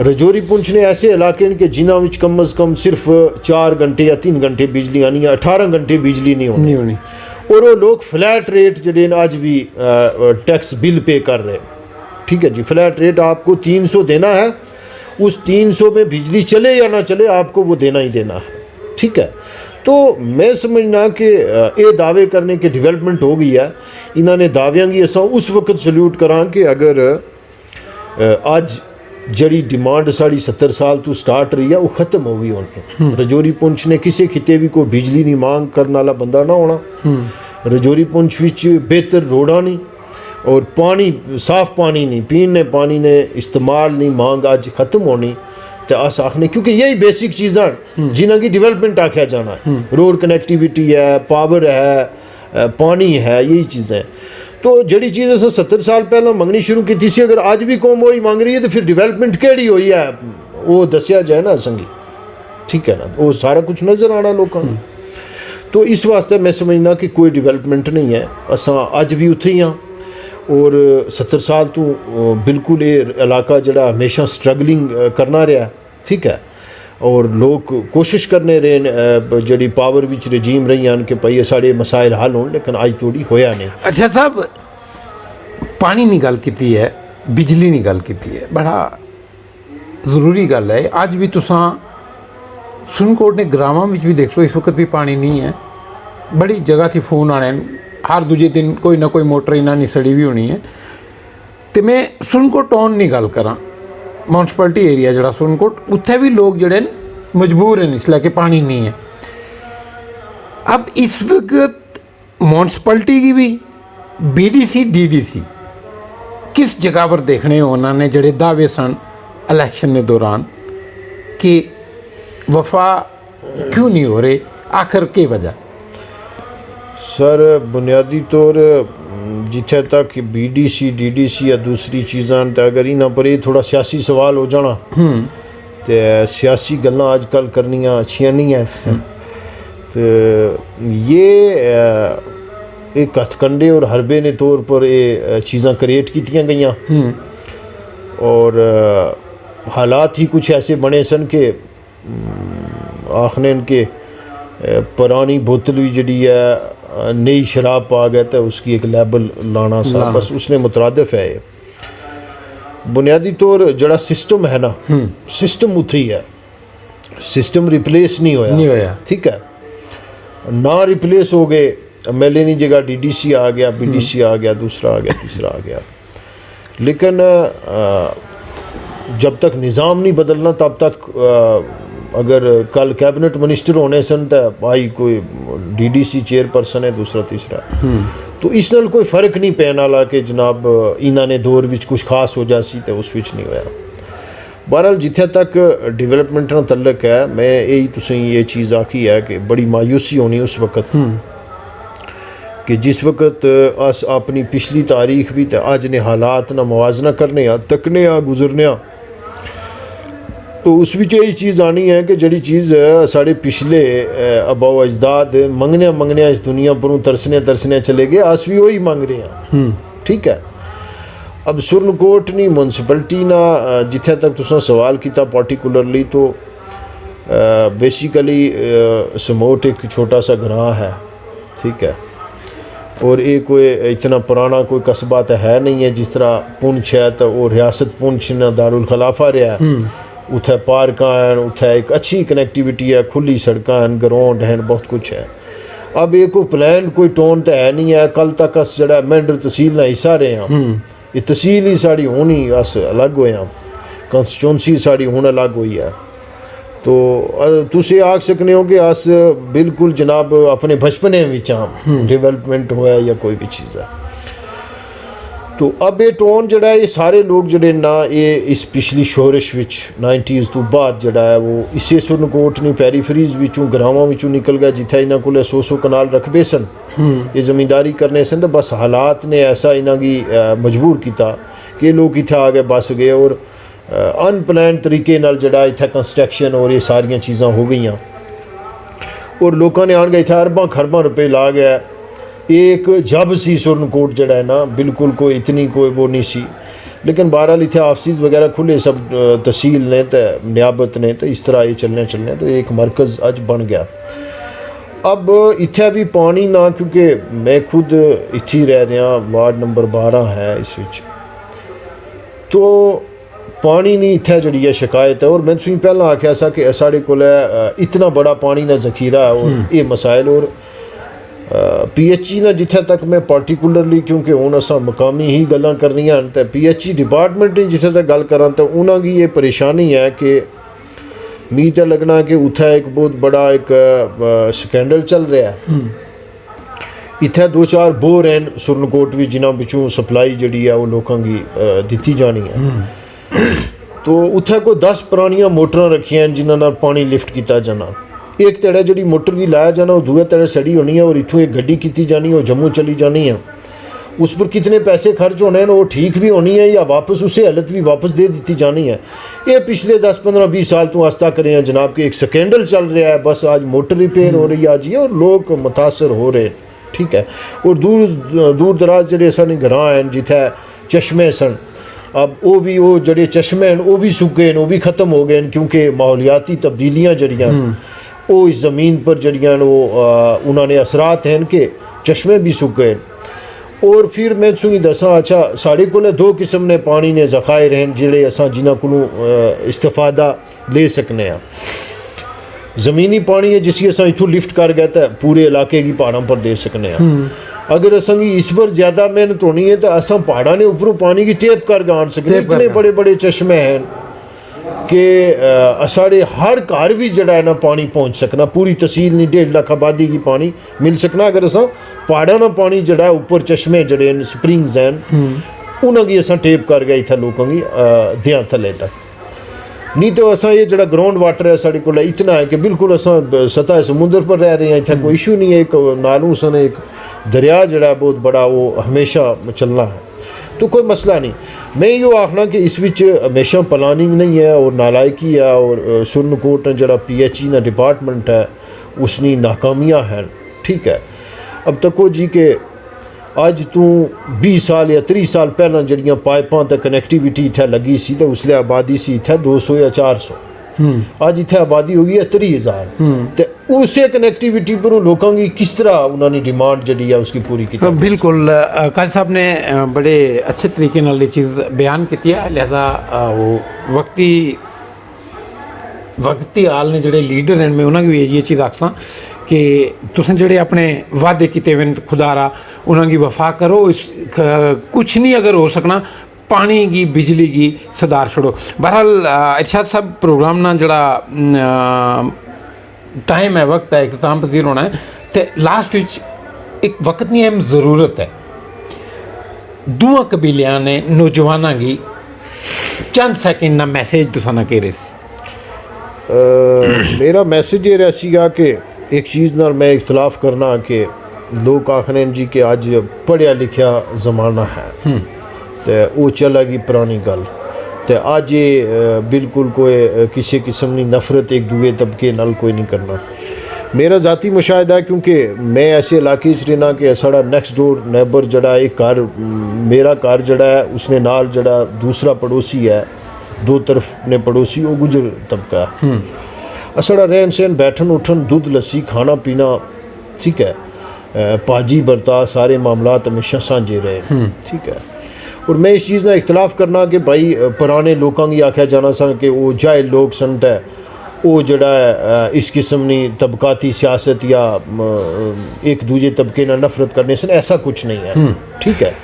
Speaker 2: रजौरी पुंछ ने ऐसे इलाके हैं कि जिन्हों में कम अज़ कम सिर्फ 4 घंटे या 3 घंटे बिजली आनी है, 18 घंटे बिजली नहीं होनी, और वो लोग फ्लैट रेट जड़े आज भी टैक्स बिल पे कर रहे हैं, ठीक है जी। फ्लैट रेट आपको 300 देना है, उस 300 में बिजली चले या ना चले आपको वो देना ही देना है, ठीक है। तो मैं समझना कि ये दावे करने के डिवेलपमेंट हो गई है, इन्होंने दाव्यां की असा उस वक्त सल्यूट करा कि अगर अज जड़ी डिमांड साड़ी 70 साल तो स्टार्ट रही है वो ख़त्म हो गई होनी। रजौरी पुंछ ने किसी खिते भी कोई बिजली नहीं मांग करने वाला बंदा ना होना, रजौरी पुंछ विच बेहतर रोड़ा नहीं और पानी साफ पानी नहीं, पीने पानी ने इस्तेमाल नहीं मांग अज ख़त्म होनी, तो अस आखने क्योंकि यही बेसिक चीज़ां जिन्हों की डिवेलपमेंट आख्या जाना है, रोड कनेक्टिविटी है, पावर है, पानी है, यही चीज़ें। तो जड़ी चीज़ अस 70 साल पहले मंगनी शुरू की थी, अगर आज भी कौम वही मांग रही है तो फिर डिवेलपमेंट केड़ी हुई है वो दसिया जाए ना संगी, ठीक है ना, वो सारा कुछ नज़र आना लोगों को। तो इस वास्ते मैं समझना कि कोई डिवेलपमेंट नहीं है, असा अज भी उत्थे ही हाँ, और 70 साल तो बिल्कुल ये इलाका जड़ा हमेशा स्ट्रगलिंग करना रहा, ठीक है, और लोग कोशिश करने रहे जड़ी पावर विच रजीम रही हैं कि भाई साढ़े मसाइल हल होने, लेकिन अज थोड़ी होया नहीं।
Speaker 1: अच्छा साहब, पानी की गल की है, बिजली की गल की है, बड़ा ज़रूरी गल है। अज भी तुसां सुनकोट ने ग्रामां में भी देख लो, इस वक्त भी पानी नहीं है। बड़ी जगह थी फोन आने, हर दूजे दिन कोई ना कोई मोटर इन्ना नहीं सड़ी भी होनी है। तो मैं सुनकोट टाउन की गल करा, म्यूनसिपैलिटी एरिया जरा सुनकोट, उत्थे भी लोग जड़े मजबूर हैं इसलिए कि पानी नहीं है। अब इस वक्त म्यूनसिपैलिटी की भी BDC DDC किस जगह पर देखने हो उन्होंने जड़े दावे सन इलैक्शन के दौरान कि वफा क्यों नहीं हो रहे, आखिर की वजह?
Speaker 2: सर बुनियादी तौर जिथे तक BDC DDC या दूसरी चीज़ां तो अगर इन्हों पर ये थोड़ा सियासी सवाल हो जाना तो सियासी गल्लां अजकल करनियां अच्छियां नहीं हैं। तो ये एक हथकंडे और हरबे ने तौर पर ये चीज़ां क्रिएट कीतियां गईयां और हालात ही कुछ ऐसे बने सन कि आखने के पुरानी बोतल भी जड़ी है नई शराब पा गया तो उसकी एक लेबल लाना सा, बस उसने मुतरादिफ है। ये बुनियादी तौर जड़ा सिस्टम है ना, सिस्टम उत्थे ही है, सिस्टम रिप्लेस नहीं होया। ठीक है ना, रिप्लेस हो गए MLA की जगह DDC आ गया, BDC आ गया, दूसरा आ गया, तीसरा आ गया। लेकिन जब तक निज़ाम नहीं बदलना तब तक अगर कल कैबिनेट मिनिस्टर होने सन तो भाई कोई DDC चेयरपर्सन है, दूसरा तीसरा, तो इस नाल कोई फ़र्क नहीं पैने वाला कि जनाब इन्होंने दौर विच कुछ खास हो जासी तो उस विच नहीं होया। बहरहाल जिथे तक डिवेलपमेंट नाल तल्लक है, मैं यही तुसें ये चीज़ आखी है कि बड़ी मायूसी होनी उस वक्त कि जिस वक्त अस अपनी पिछली तारीख भी तो अज ने हालात ना मुवाजना करने तकने गुजरने, तो उस विच यही चीज़ आनी है कि जड़ी चीज़ साढ़े पिछले अबाओ अजदाद मंगने इस दुनिया पर तरसने चले गए, अस भी वही मंग रहे हैं। ठीक है, अब सुरनकोट नी म्यूनसिपैलिटी ना जिथे तक तुसां सवाल किया पार्टिकुलरली, तो बेसिकली समोट एक छोटा सा ग्रां है। ठीक है, और ये कोई इतना पुराना कोई कस्बा तो है नहीं है, जिस तरह पुंछ है तो वो रियासत पुंछ ना दारुल खिलाफा रहा है, उत्थे पार्क हैं, उत्थे एक अच्छी कनेक्टिविटी है, खुली सड़क हैं, ग्राउंड हैं, बहुत कुछ है। अब ये कोई प्लान कोई टोन तो है नहीं है। कल तक अस जड़ा मेंढर तहसील ना हिस्सा रहे हैं, ये तहसील ही साड़ी होनी अस अलग होए हैं, कॉन्स्टिट्यूंसी साड़ी हुण अलग हुई है। तो तुसी आख सकने हो कि अस बिल्कुल जनाब अपने बचपने विच डेवलपमेंट होया या कोई भी चीज़ है। तो अब ये टोन जड़ा है, ये सारे लोग जड़े ना ये इस पिछली शोरिश विच 90s तो बाद जड़ा है वो इसे सुरनकोट नी पेरीफरीज विचों ग्रामां विचों निकल गया, जिथे इन्हां कोल 100 कनाल रकबे सन, ये ज़मींदारी करने सन। तो बस हालात ने ऐसा इन्हां की मजबूर किया कि लोग इत्थे आ गए, बस गए, और अनप्लान तरीके नाल जड़ा इत्थे कंस्ट्रक्शन और ये सारियां चीज़ां हो गई, और लोगों ने आन गए इत्थे अरबां खरबां रुपए ला गया। एक जब सी सुरनकोट जड़ा है ना, बिल्कुल कोई इतनी कोई वो नहीं सी, लेकिन बहरहाल इत्थे ऑफिस वगैरह खुले सब तहसील ने तो नियाबत ने, तो इस तरह ये चलने तो एक मरकज़ अज बन गया। अब इत्थे भी पानी ना, क्योंकि मैं खुद इत्थे ही रह रहा, वार्ड नंबर 12 है इस विच, तो पानी नहीं इत्थे जड़ी है शिकायत है। और मैं तुसीं पहला आख्या सा कि साढ़े कोल इतना बड़ा पानी का जखीरा है और ये मसाइल, और PHE ना जिथे तक मैं पार्टिकुलरली, क्योंकि हुण असां मकामी ही गल्लां करनियां न, तो PHE डिपार्टमेंट दी जिथे तक गल करां तो उन्हां की ये परेशानी है कि मीं ते लगना कि उत्थे एक बहुत बड़ा एक स्कैंडल चल रहा है। इत्थे 2-4 बोर हैं सुरनकोट भी, जिन्हां विचों सप्लाई जड़ी है वो लोगों की दित्ती जानी है। तो उत्थे कोई 10 पुरानियां मोटरां रखियां हैं जिन्हां नाल पानी लिफ्ट किया जाना। एक तड़े जी मोटर की लाया जाना, वो दूए तड़े सड़ी होनी है, और इत्थों एक गड्डी की जानी, वो जम्मू चली जानी है। उस पर कितने पैसे खर्च होने हैं, वो ठीक भी होनी है या वापस उसे हालत भी वापस दे दी जानी है। ये पिछले 10-15-20 साल तो आस्ता करें हैं जनाब कि एक स्कैंडल चल रहा है, बस आज मोटर रिपेयर हो रही है आज ये, और लोग मुतासर हो रहे हैं। ठीक है, और दूर दराज जड़े सन ग्रां हैं जिथे चश्मे सन, अब वो भी वो जड़े चश्मे हैं वो भी सुक्के हैं, वो भी ख़त्म हो गए हैं, क्योंकि माहौलियाती तब्दीलियाँ जड़ियाँ वो इस ज़मीन पर जड़ियाँ वो उन्होंने असरात हैं कि चश्मे भी सूख गए। और फिर मैं तुसेंगी दसां अच्छा साढ़े कोल दो किस्म ने पानी ने ज़खायर हैं जेह्ड़े असां जिन्हां कोलों इस्तेफादा ले सकने आं। ज़मीनी पानी है जिसी असां इत्थों लिफ्ट कर गए तो पूरे इलाके की पहाड़ों पर दे सकने आं। अगर असांगी इस पर ज़्यादा मेहनत होनी है तो असां पहाड़ां ने उप्परों पानी की टेप कर आन सकने। इतने बड़े बड़े चश्मे हैं कि साढ़े हर घर भी जड़ा है ना पानी पहुँच सकना, पूरी तहसील नहीं 1.5 लाख आबादी की पानी मिल सकना अगर असां पहाड़ां ना पानी जड़ा है उप्पर चश्मे जड़े न स्प्रिंग्स हैं उन्होंने असां टेप कर गए इत्थै लोगों की देहां थल्ले तक। नहीं तो असां ये जड़ा ग्राउंड वाटर है साढ़े कोल इतना है कि बिल्कुल असां सतह समुद्र पर रह रहे हैं, इत्थै कोई इशू नहीं है। एक नालू सन एक दरिया जड़ा है बहुत बड़ा वो हमेशा चलना है तो कोई मसला नहीं। मैं यो आखना कि इस विच हमेशा प्लानिंग नहीं है और नालायकी है और सुरनकोट ने जड़ा PHE ना डिपार्टमेंट है उसकी नाकामियाँ हैं। ठीक है अब तको जी के अज तू 20 साल या 30 साल पहला जड़ियाँ पाइपां ते कनैक्टिविटी इत्थै लगी सी तो उसले आबादी सी इत्थै 200 या 400, अज इत्थै आबादी हो गई है 30,000 ते उसे कनैक्टिविटी पर लोगों की किस तरह उन्होंने डिमांड जड़ी है उसकी पूरी की।
Speaker 1: बिल्कुल काजी साहब ने बड़े अच्छे तरीके नाल ये चीज़ बयान की है। लिहाजा वो वक्ती हाल ने जड़े लीडर हैं मैं उन्होंने भी ये चीज़ आखसां कि तुसें जड़े अपने वादे किए हुए खुदारा उन्होंने वफा करो। इस कुछ नहीं अगर हो सकना पानी की बिजली की सुधार छोड़ो। बहरहाल इरशाद साहब प्रोग्राम ना जड़ा टाइम है वक्त है इख्तिताम पजीर होना है तो लास्ट विच एक वक्त नहीं अहम ज़रूरत है दुआ कबीलियां ने नौजवानों की चंद सैकेंड ना मैसेज तुसाना कह रहे सी।
Speaker 2: मेरा मैसेज ये रहा सीगा कि एक चीज़ नाल मैं इख्तलाफ करना कि लोग आखने जी कि अज पढ़िया लिखिया ज़माना है तो वो चलेगी पुरानी गल तो अज ये बिल्कुल कोई किसी किस्म की नफरत एक दूए तबके नाल कोई नहीं करना। मेरा ज़ाती मुशाहिदा है क्योंकि मैं ऐसे इलाके च रहना कि साड़ा नेक्स्ट डोर नेबर जड़ा एक घर मेरा घर जड़ा है उसने नाल जड़ा दूसरा पड़ोसी है दो तरफ ने पड़ोसी वो गुजर तबका है। साड़ा रहन सहन बैठन उठन दूध लस्सी खाना पीना ठीक है पाजी बरता सारे मामलात हमेशा सांझे रहे। ठीक है और मैं इस चीज़ का इख्तलाफ करना कि भाई पुराने लोगों की आख्या जाना सन कि वो जाहिल लोग सन है वो जड़ा है इस किस्म की तबकाती सियासत या एक दूजे तबके ना नफरत करने सन ऐसा कुछ नहीं है। ठीक है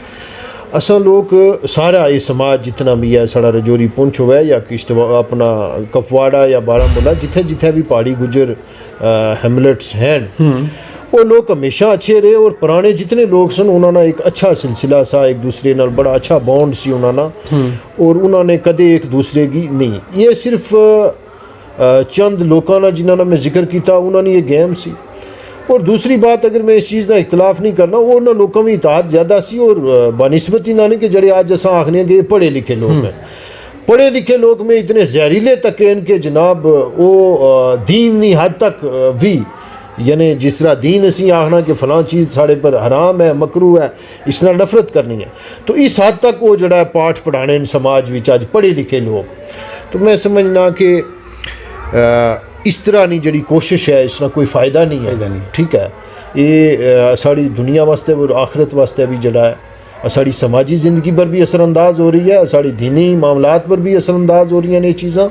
Speaker 2: असा लोग सारा ये समाज जितना भी है साड़ा रजौरी पुंछ होवे या किश्तवाड़ अपना कपवाड़ा या बारामूला जिथे जिथे भी पहाड़ी गुजर हैमलेट्स हैं वो लोग हमेशा अच्छे रहे और पुराने जितने लोग सन उन्होंने एक अच्छा सिलसिला सा एक दूसरे नाल बड़ा अच्छा बॉन्ड सी उन्होंने और उन्होंने कदे एक दूसरे की नहीं ये सिर्फ चंद लोगों ने जिन्होंने मैं जिक्र किया उन्होंने ये गेम सी। और दूसरी बात अगर मैं इस चीज़ का इख्तलाफ नहीं करना वो ना लोगों में इताद ज़्यादा सी और बनस्बत ही ना नहीं कि जड़े अज अस आखने कि पढ़े लिखे लोग हैं पढ़े लिखे लोग में इतने जहरीले तक हैं कि जनाब वो दीन नी हद तक भी यानी जिस तरह दीन असी आखना कि फ़लाँ चीज़ साढ़े पर हराम है मकरू है इस तरह नफरत करनी है तो इस हद तक वो जड़ा पाठ पढ़ाने समाज में अज पढ़े लिखे लोग। तो मैं समझना कि इस तरह की जी कोशिश है इसका कोई फ़ायदा नहीं है। ठीक है ये साड़ी दुनिया वास्ते और आखिरत वास्ते भी जड़ा है साड़ी समाजी ज़िंदगी पर भी असरअंदाज हो रही है साड़ी दीनी मामलात पर भी असरअंदाज हो रही हैं ये चीज़ा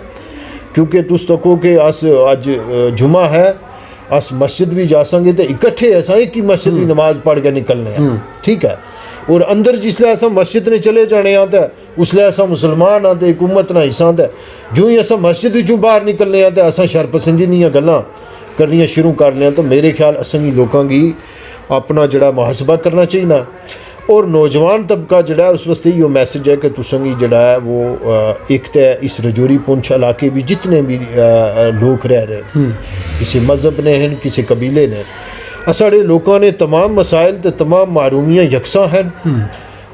Speaker 2: क्योंकि तुस तको कि अस अज जुमा है अस मस्जिद भी जा संगे तो इकट्ठे अस एक ही मस्जिद की नमाज पढ़ के निकलने हैं। ठीक है और अंदर जिसले अस मस्जिद ने चले जाने तो उसले अस मुसलमान हाँ तो हुकूमत ना हिस्सा तो जो ही अस मस्जिद चों बाहर निकलने तो अस शरपसंदी दियां गल्लां करनियां शुरू कर लिया। तो मेरे ख्याल असेंगी लोगों की अपना जड़ा मुहासबा करना चाहिए और नौजवान तबका जड़ा उस वास्ते यो मैसेज है कि तुसेंगी जड़ा है वो एक तो इस रजौरी पुंछ इलाके भी जितने भी लोग रह रहे हैं किसी मज़हब ने हैं किसी कबीले ने साढ़े लोगों ने तमाम मसाइल तो तमाम मारूमियाँ यकसा हैं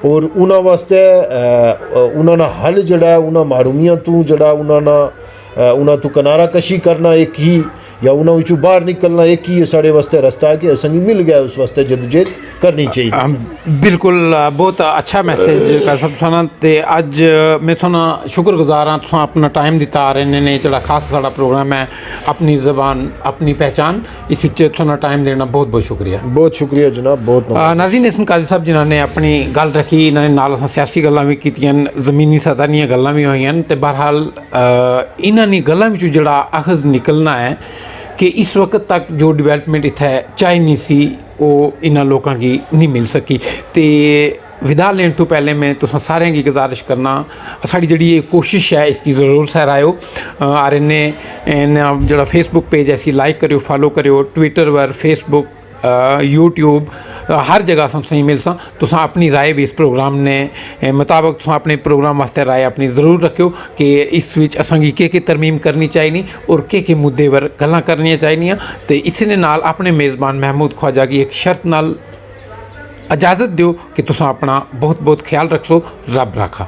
Speaker 2: और उन्होंने वास्ते उन्होंने हल जड़ा उन्होंने मारूमियाँ तू जड़ा उन्होंने तो किनारा कशी करना एक ही या उन्होंने बाहर निकलना एक ही साढ़े वास्ते रास्ता है कि असेंगी मिल गया उस वास्ते जदोजहद करनी चाहिए।
Speaker 1: बिल्कुल बहुत अच्छा मैसेज का सब सुना ते अज मैं थोड़ा शुक्रगुजार हाँ तुम अपना टाइम दिता आ रहे ने जो खास साड़ा प्रोग्राम है अपनी ज़बान अपनी पहचान इस विच थोड़ा टाइम देना बहुत बहुत शुक्रिया।
Speaker 2: बहुत शुक्रिया जनाब, बहुत
Speaker 1: नाज़रीन इसन काजी साहब जिन्होंने अपनी गल रखी इन्होंने नाल असां सियासी गल्लां भी कीतियां ज़मीनी सतह दियां गल्लां भी होईयां ते बहरहाल इन्हां गल्लां विचों जिहड़ा अखज़ निकलना है कि इस वक्त तक जो डिवेलपमेंट इत्थै चाहिए सी वो इन्हां लोकां गी नहीं मिल सकी। ते विदा लेने तो पहले मैं तुसां सारें की गुजारिश करना साड़ी जिहड़ी ये कोशिश है इसकी ज़रूर सराहियो। आर एन ए जो फेसबुक पेज है इसकी लाइक करियो फॉलो करियो ट्विटर पर फेसबुक यूट्यूब हर जगह तुसें मिलसा। तुसां अपनी राय भी इस प्रोग्राम ने मुताबिक तुसां अपने प्रोग्राम वास्ते राय अपनी ज़रूर रखियो कि इस विच असांगी केह् तरमीम करनी चाहिए और केह् मुद्दे पर गल्लां करनियां चाहिए। तो इस नाल अपने मेज़बान महमूद ख्वाजा की एक शर्त नाल इजाज़त दियो कि तुसां अपना बहुत बहुत ख्याल रखो। रब राखा।